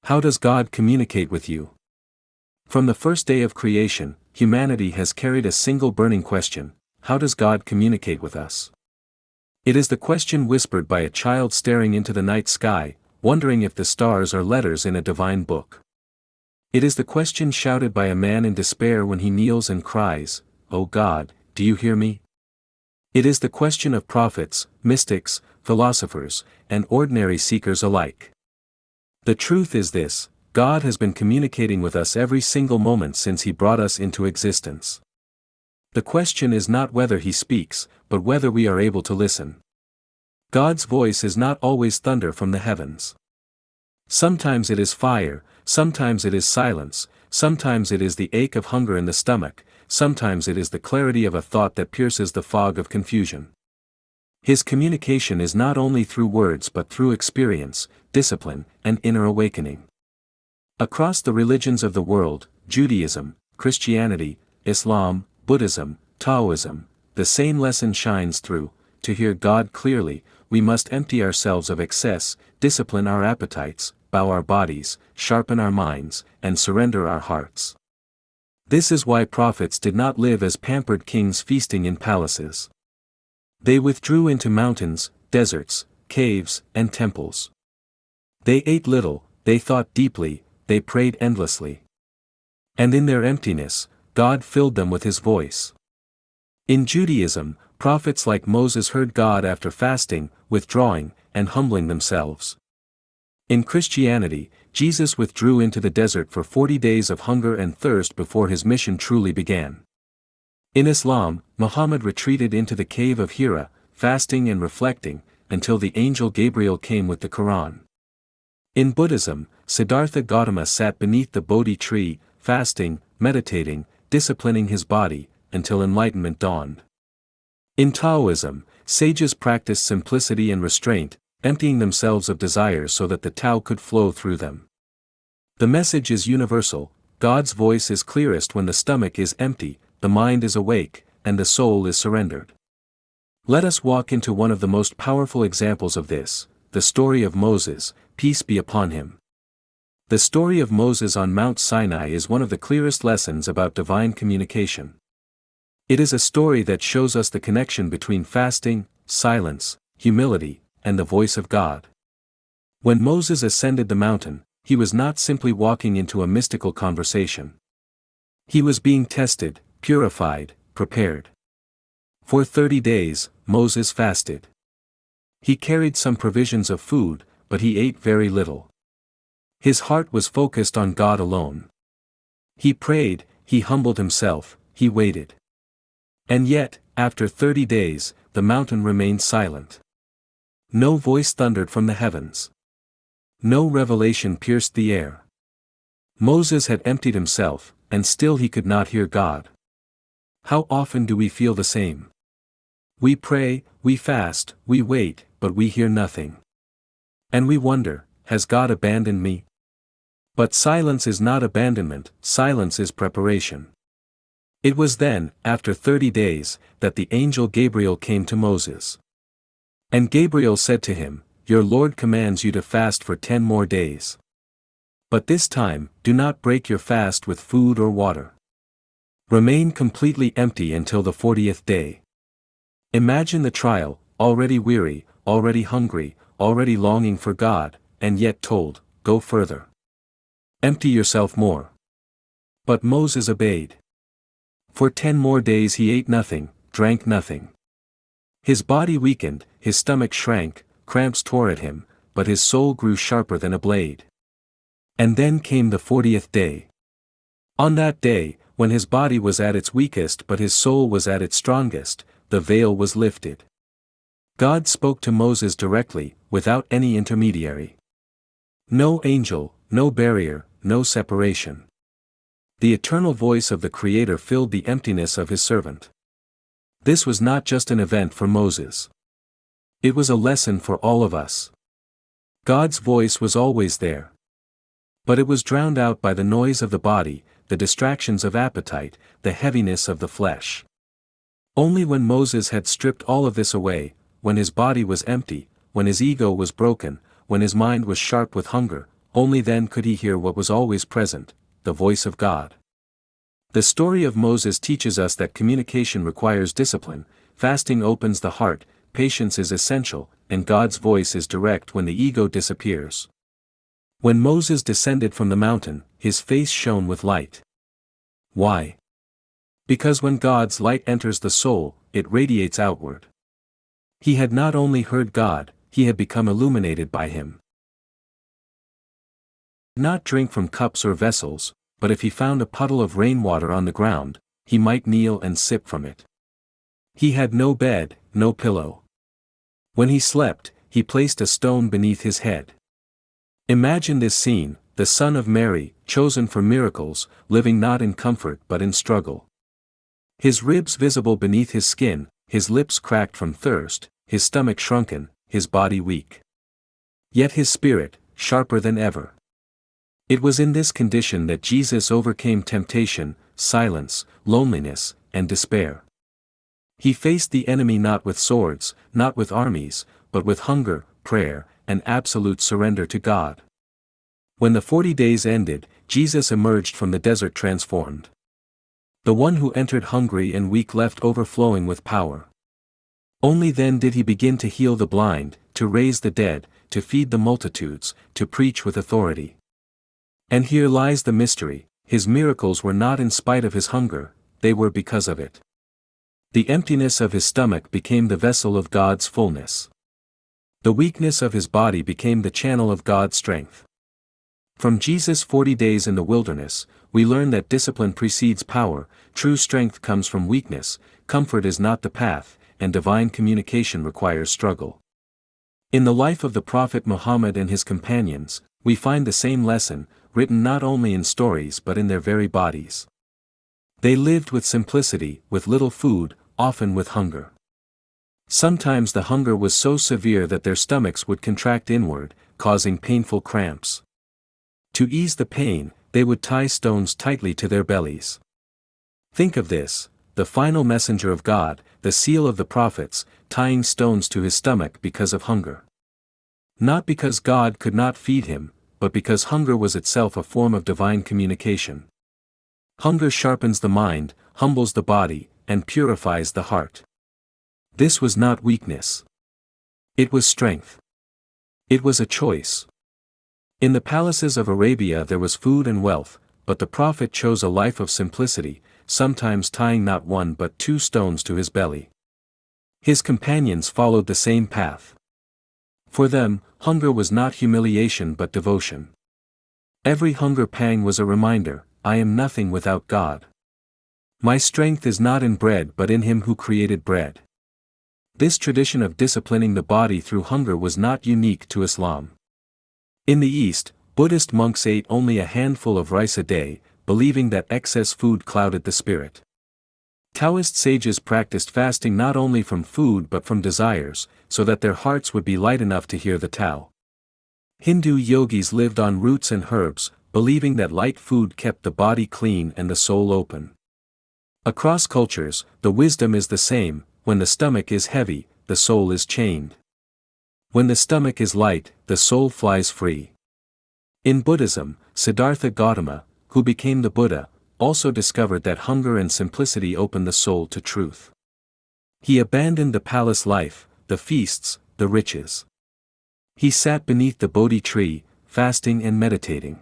How does God communicate with you? From the first day of creation, humanity has carried a single burning question: how does God communicate with us? It is the question whispered by a child staring into the night sky, wondering if the stars are letters in a divine book. It is the question shouted by a man in despair when he kneels and cries, "O God, do you hear me?" It is the question of prophets, mystics, philosophers, and ordinary seekers alike. The truth is this: God has been communicating with us every single moment since He brought us into existence. The question is not whether He speaks, but whether we are able to listen. God's voice is not always thunder from the heavens. Sometimes it is fire, sometimes it is silence, sometimes it is the ache of hunger in the stomach, sometimes it is the clarity of a thought that pierces the fog of confusion. His communication is not only through words but through experience, discipline, and inner awakening. Across the religions of the world, Judaism, Christianity, Islam, Buddhism, Taoism, the same lesson shines through: to hear God clearly, we must empty ourselves of excess, discipline our appetites, bow our bodies, sharpen our minds, and surrender our hearts. This is why prophets did not live as pampered kings feasting in palaces. They withdrew into mountains, deserts, caves, and temples. They ate little, they thought deeply, they prayed endlessly. And in their emptiness, God filled them with His voice. In Judaism, prophets like Moses heard God after fasting, withdrawing, and humbling themselves. In Christianity, Jesus withdrew into the desert for 40 days of hunger and thirst before His mission truly began. In Islam, Muhammad retreated into the cave of Hira, fasting and reflecting, until the angel Gabriel came with the Quran. In Buddhism, Siddhartha Gautama sat beneath the Bodhi tree, fasting, meditating, disciplining his body, until enlightenment dawned. In Taoism, sages practiced simplicity and restraint, emptying themselves of desires so that the Tao could flow through them. The message is universal: God's voice is clearest when the stomach is empty, the mind is awake, and the soul is surrendered. Let us walk into one of the most powerful examples of this: the story of Moses, peace be upon him. The story of Moses on Mount Sinai is one of the clearest lessons about divine communication. It is a story that shows us the connection between fasting, silence, humility, and the voice of God. When Moses ascended the mountain, he was not simply walking into a mystical conversation. He was being tested, purified, prepared. For 30 days, Moses fasted. He carried some provisions of food, but he ate very little. His heart was focused on God alone. He prayed, he humbled himself, he waited. And yet, after 30 days, the mountain remained silent. No voice thundered from the heavens. No revelation pierced the air. Moses had emptied himself, and still he could not hear God. How often do we feel the same? We pray, we fast, we wait, but we hear nothing. And we wonder, has God abandoned me? But silence is not abandonment, silence is preparation. It was then, after 30 days, that the angel Gabriel came to Moses. And Gabriel said to him, "Your Lord commands you to fast for 10 more days. But this time, do not break your fast with food or water. Remain completely empty until the 40th day." Imagine the trial: already weary, already hungry, already longing for God, and yet told, "Go further. Empty yourself more." But Moses obeyed. For 10 more days he ate nothing, drank nothing. His body weakened, his stomach shrank, cramps tore at him, but his soul grew sharper than a blade. And then came the 40th day. On that day, when his body was at its weakest but his soul was at its strongest, the veil was lifted. God spoke to Moses directly, without any intermediary. No angel, no barrier, no separation. The eternal voice of the Creator filled the emptiness of His servant. This was not just an event for Moses. It was a lesson for all of us. God's voice was always there. But it was drowned out by the noise of the body, the distractions of appetite, the heaviness of the flesh. Only when Moses had stripped all of this away, when his body was empty, when his ego was broken, when his mind was sharp with hunger, only then could he hear what was always present, the voice of God. The story of Moses teaches us that communication requires discipline, fasting opens the heart, patience is essential, and God's voice is direct when the ego disappears. When Moses descended from the mountain, his face shone with light. Why? Because when God's light enters the soul, it radiates outward. He had not only heard God, he had become illuminated by him. Not drink from cups or vessels, but if he found a puddle of rainwater on the ground, he might kneel and sip from it. He had no bed, no pillow. When he slept, he placed a stone beneath his head. Imagine this scene, the son of Mary, chosen for miracles, living not in comfort but in struggle. His ribs visible beneath his skin, his lips cracked from thirst, his stomach shrunken, his body weak. Yet his spirit, sharper than ever. It was in this condition that Jesus overcame temptation, silence, loneliness, and despair. He faced the enemy not with swords, not with armies, but with hunger, prayer, and absolute surrender to God. When the 40 days ended, Jesus emerged from the desert transformed. The one who entered hungry and weak left overflowing with power. Only then did he begin to heal the blind, to raise the dead, to feed the multitudes, to preach with authority. And here lies the mystery, his miracles were not in spite of his hunger, they were because of it. The emptiness of his stomach became the vessel of God's fullness. The weakness of his body became the channel of God's strength. From Jesus' 40 days in the wilderness, we learn that discipline precedes power, true strength comes from weakness, comfort is not the path, and divine communication requires struggle. In the life of the Prophet Muhammad and his companions, we find the same lesson, written not only in stories but in their very bodies. They lived with simplicity, with little food, often with hunger. Sometimes the hunger was so severe that their stomachs would contract inward, causing painful cramps. To ease the pain, they would tie stones tightly to their bellies. Think of this, the final messenger of God, the seal of the prophets, tying stones to his stomach because of hunger. Not because God could not feed him, but because hunger was itself a form of divine communication. Hunger sharpens the mind, humbles the body, and purifies the heart. This was not weakness. It was strength. It was a choice. In the palaces of Arabia there was food and wealth, but the prophet chose a life of simplicity, sometimes tying not one but 2 stones to his belly. His companions followed the same path. For them, hunger was not humiliation but devotion. Every hunger pang was a reminder, I am nothing without God. My strength is not in bread but in him who created bread. This tradition of disciplining the body through hunger was not unique to Islam. In the East, Buddhist monks ate only a handful of rice a day, believing that excess food clouded the spirit. Taoist sages practiced fasting not only from food but from desires, so that their hearts would be light enough to hear the Tao. Hindu yogis lived on roots and herbs, believing that light food kept the body clean and the soul open. Across cultures, the wisdom is the same, when the stomach is heavy, the soul is chained. When the stomach is light, the soul flies free. In Buddhism, Siddhartha Gautama, who became the Buddha, also discovered that hunger and simplicity open the soul to truth. He abandoned the palace life, the feasts, the riches. He sat beneath the Bodhi tree, fasting and meditating.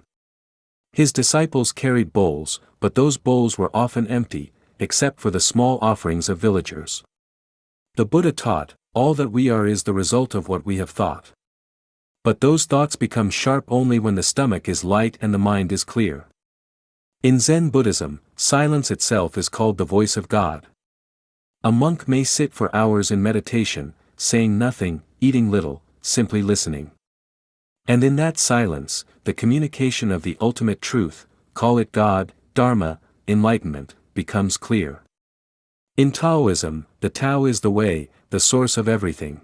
His disciples carried bowls, but those bowls were often empty, except for the small offerings of villagers. The Buddha taught, all that we are is the result of what we have thought. But those thoughts become sharp only when the stomach is light and the mind is clear. In Zen Buddhism, silence itself is called the voice of God. A monk may sit for hours in meditation, saying nothing, eating little, simply listening. And in that silence, the communication of the ultimate truth, call it God, Dharma, enlightenment, becomes clear. In Taoism, the Tao is the way, the source of everything.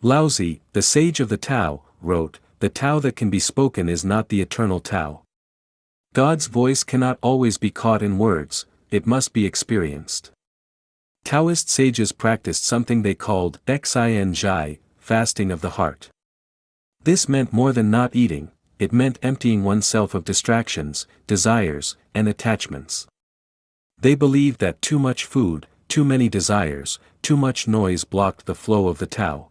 Laozi, the sage of the Tao, wrote, "The Tao that can be spoken is not the eternal Tao." God's voice cannot always be caught in words, it must be experienced. Taoist sages practiced something they called Xin Zhai, fasting of the heart. This meant more than not eating, it meant emptying oneself of distractions, desires, and attachments. They believed that too much food, too many desires, too much noise blocked the flow of the Tao.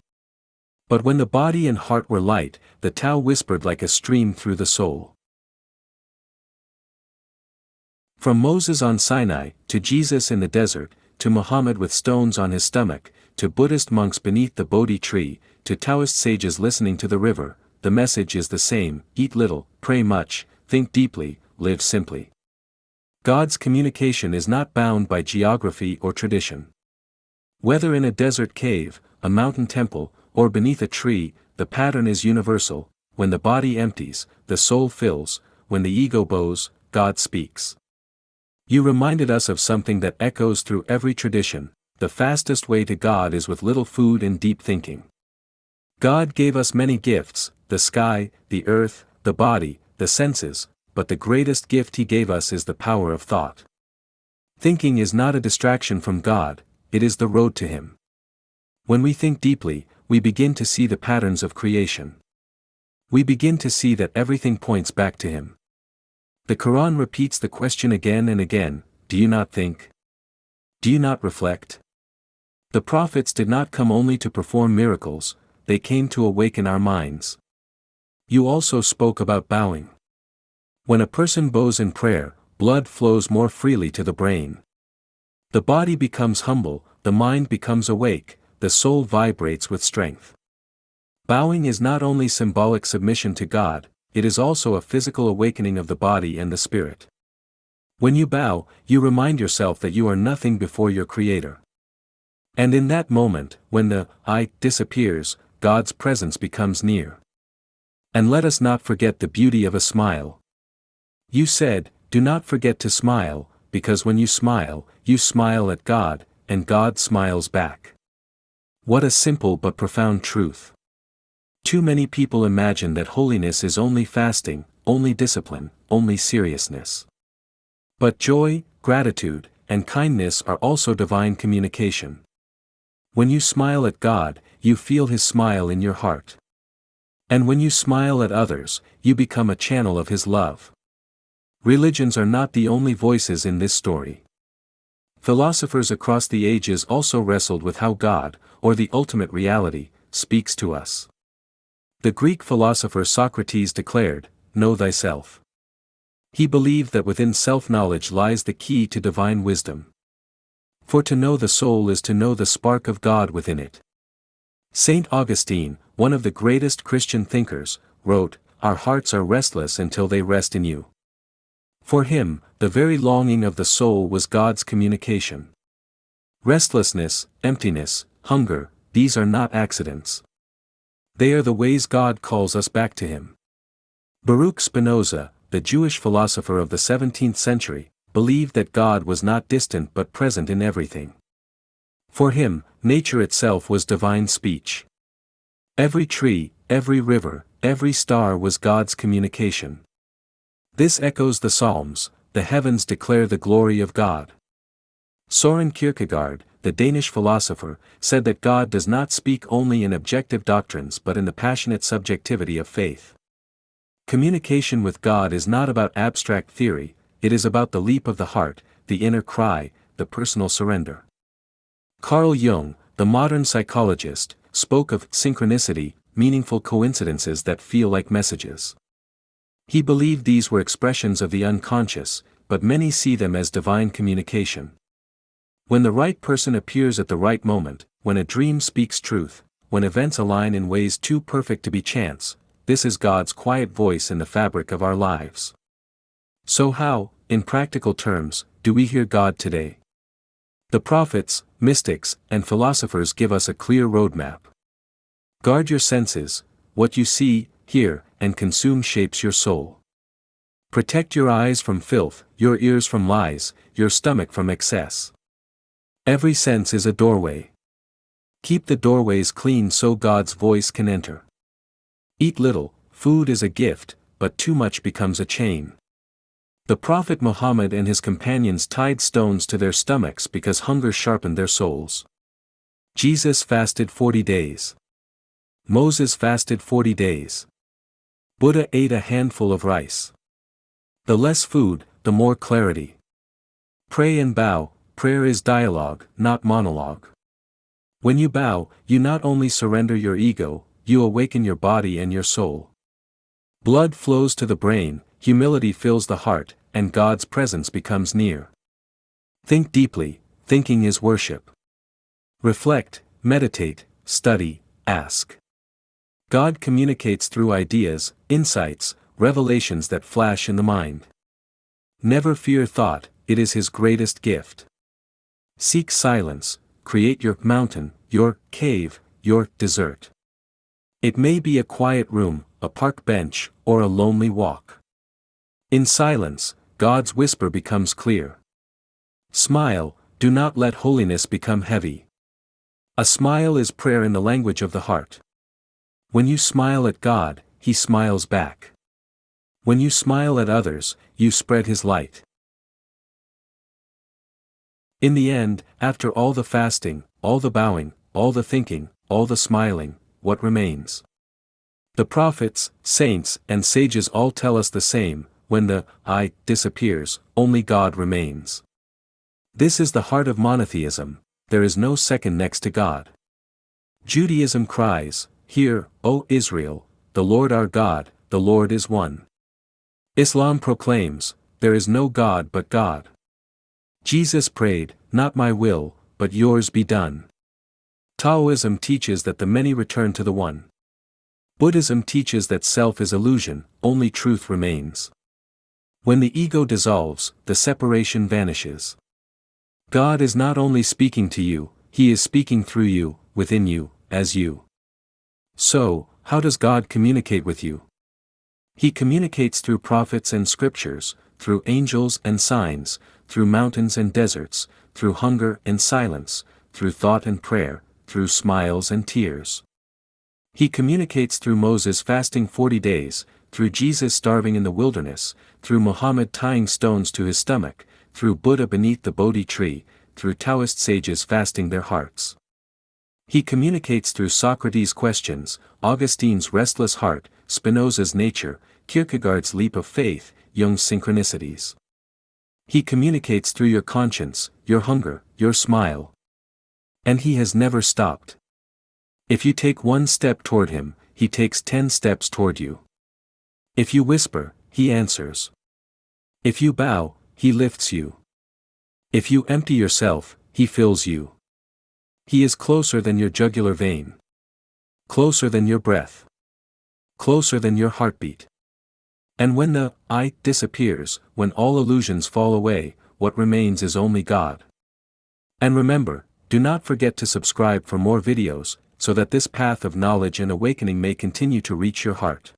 But when the body and heart were light, the Tao whispered like a stream through the soul. From Moses on Sinai, to Jesus in the desert, to Muhammad with stones on his stomach, to Buddhist monks beneath the Bodhi tree, to Taoist sages listening to the river, the message is the same: eat little, pray much, think deeply, live simply. God's communication is not bound by geography or tradition. Whether in a desert cave, a mountain temple, or beneath a tree, the pattern is universal: when the body empties, the soul fills; when the ego bows, God speaks. You reminded us of something that echoes through every tradition: the fastest way to God is with little food and deep thinking. God gave us many gifts: the sky, the earth, the body, the senses, but the greatest gift He gave us is the power of thought. Thinking is not a distraction from God, it is the road to Him. When we think deeply, we begin to see the patterns of creation. We begin to see that everything points back to Him. The Quran repeats the question again and again: do you not think? Do you not reflect? The prophets did not come only to perform miracles, they came to awaken our minds. You also spoke about bowing. When a person bows in prayer, blood flows more freely to the brain. The body becomes humble, the mind becomes awake, the soul vibrates with strength. Bowing is not only symbolic submission to God, it is also a physical awakening of the body and the spirit. When you bow, you remind yourself that you are nothing before your Creator. And in that moment, when the I disappears, God's presence becomes near. And let us not forget the beauty of a smile. You said, do not forget to smile, because when you smile at God, and God smiles back. What a simple but profound truth. Too many people imagine that holiness is only fasting, only discipline, only seriousness. But joy, gratitude, and kindness are also divine communication. When you smile at God, you feel His smile in your heart. And when you smile at others, you become a channel of His love. Religions are not the only voices in this story. Philosophers across the ages also wrestled with how God, or the ultimate reality, speaks to us. The Greek philosopher Socrates declared, "Know thyself." He believed that within self-knowledge lies the key to divine wisdom. For to know the soul is to know the spark of God within it. Saint Augustine, one of the greatest Christian thinkers, wrote, "Our hearts are restless until they rest in you." For him, the very longing of the soul was God's communication. Restlessness, emptiness, hunger, these are not accidents. They are the ways God calls us back to Him. Baruch Spinoza, the Jewish philosopher of the 17th century, believed that God was not distant but present in everything. For him, nature itself was divine speech. Every tree, every river, every star was God's communication. This echoes the Psalms: the heavens declare the glory of God. Søren Kierkegaard, the Danish philosopher, said that God does not speak only in objective doctrines but in the passionate subjectivity of faith. Communication with God is not about abstract theory, it is about the leap of the heart, the inner cry, the personal surrender. Carl Jung, the modern psychologist, spoke of synchronicity, meaningful coincidences that feel like messages. He believed these were expressions of the unconscious, but many see them as divine communication. When the right person appears at the right moment, when a dream speaks truth, when events align in ways too perfect to be chance, this is God's quiet voice in the fabric of our lives. So how, in practical terms, do we hear God today? The prophets, mystics, and philosophers give us a clear roadmap. Guard your senses: what you see, hear, and consume shapes your soul. Protect your eyes from filth, your ears from lies, your stomach from excess. Every sense is a doorway. Keep the doorways clean so God's voice can enter. Eat little, food is a gift, but too much becomes a chain. The Prophet Muhammad and his companions tied stones to their stomachs because hunger sharpened their souls. Jesus fasted 40 days. Moses fasted 40 days. Buddha ate a handful of rice. The less food, the more clarity. Pray and bow. Prayer is dialogue, not monologue. When you bow, you not only surrender your ego, you awaken your body and your soul. Blood flows to the brain, humility fills the heart, and God's presence becomes near. Think deeply. Thinking is worship. Reflect, meditate, study, ask. God communicates through ideas, insights, revelations that flash in the mind. Never fear thought, it is His greatest gift. Seek silence, create your mountain, your cave, your desert. It may be a quiet room, a park bench, or a lonely walk. In silence, God's whisper becomes clear. Smile, do not let holiness become heavy. A smile is prayer in the language of the heart. When you smile at God, He smiles back. When you smile at others, you spread His light. In the end, after all the fasting, all the bowing, all the thinking, all the smiling, what remains? The prophets, saints, and sages all tell us the same: when the I disappears, only God remains. This is the heart of monotheism, there is no second next to God. Judaism cries, "Hear, O Israel, the Lord our God, the Lord is one." Islam proclaims, "There is no God but God." Jesus prayed, "Not my will, but yours be done." Taoism teaches that the many return to the one. Buddhism teaches that self is illusion, only truth remains. When the ego dissolves, the separation vanishes. God is not only speaking to you, He is speaking through you, within you, as you. So, how does God communicate with you? He communicates through prophets and scriptures, through angels and signs, through mountains and deserts, through hunger and silence, through thought and prayer, through smiles and tears. He communicates through Moses fasting 40 days, through Jesus starving in the wilderness, through Muhammad tying stones to his stomach, through Buddha beneath the Bodhi tree, through Taoist sages fasting their hearts. He communicates through Socrates' questions, Augustine's restless heart, Spinoza's nature, Kierkegaard's leap of faith, Jung's synchronicities. He communicates through your conscience, your hunger, your smile. And He has never stopped. If you take one step toward Him, He takes 10 steps toward you. If you whisper, He answers. If you bow, He lifts you. If you empty yourself, He fills you. He is closer than your jugular vein. Closer than your breath. Closer than your heartbeat. And when the I disappears, when all illusions fall away, what remains is only God. And remember, do not forget to subscribe for more videos, so that this path of knowledge and awakening may continue to reach your heart.